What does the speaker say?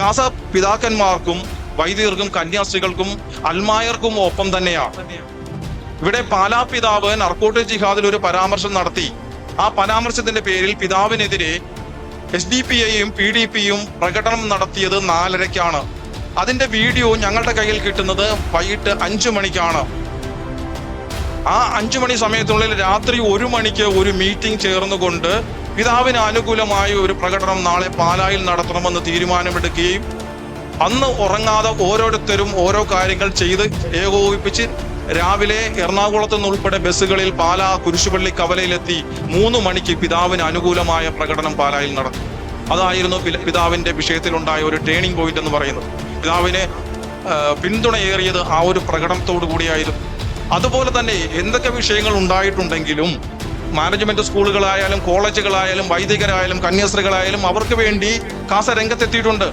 കാസ പിതാക്കന്മാർക്കും വൈദികർക്കും കന്യാസ്ത്രീകൾക്കും അൽമായർക്കും ഒപ്പം തന്നെയാണ്. ഇവിടെ പാലാ പിതാവ് നർക്കോട്ടിക് ജിഹാദിൽ ഒരു പരാമർശം നടത്തി. ആ പരാമർശത്തിന്റെ പേരിൽ പിതാവിനെതിരെ SDPIയും PDPയും പ്രകടനം നടത്തിയത് 4:30-ക്കാണ്. അതിന്റെ വീഡിയോ ഞങ്ങളുടെ കയ്യിൽ കിട്ടുന്നത് വൈകിട്ട് 5 മണിക്കാണ്. ആ 5 മണി സമയത്തുള്ളിൽ രാത്രി 1 മണിക്ക് ഒരു മീറ്റിംഗ് ചേർന്നുകൊണ്ട് പിതാവിന് അനുകൂലമായ ഒരു പ്രകടനം നാളെ പാലായിൽ നടത്തണമെന്ന് തീരുമാനമെടുക്കുകയും അന്ന് ഉറങ്ങാതെ ഓരോരുത്തരും ഓരോ കാര്യങ്ങൾ ചെയ്ത് ഏകോപിപ്പിച്ച് രാവിലെ എറണാകുളത്ത് നിന്നുൾപ്പെടെ ബസ്സുകളിൽ പാലാ കുരിശുപള്ളി കവലയിലെത്തി 3 മണിക്ക് പിതാവിന് അനുകൂലമായ പ്രകടനം പാലായിൽ നടത്തി. അതായിരുന്നു പിതാവിന്റെ വിഷയത്തിലുണ്ടായ ഒരു ടേണിംഗ് പോയിന്റ് എന്ന് പറയുന്നത്. പിതാവിനെ പിന്തുണയേറിയത് ആ ഒരു പ്രകടനത്തോടു കൂടിയായിരുന്നു. അതുപോലെ തന്നെ എന്തൊക്കെ വിഷയങ്ങൾ ഉണ്ടായിട്ടുണ്ടെങ്കിലും മാനേജ്മെന്റ് സ്കൂളുകളായാലും കോളേജുകളായാലും വൈദികരായാലും കന്യാസ്ത്രീകളായാലും അവർക്ക് വേണ്ടി കാസ രംഗത്തെത്തിയിട്ടുണ്ട്.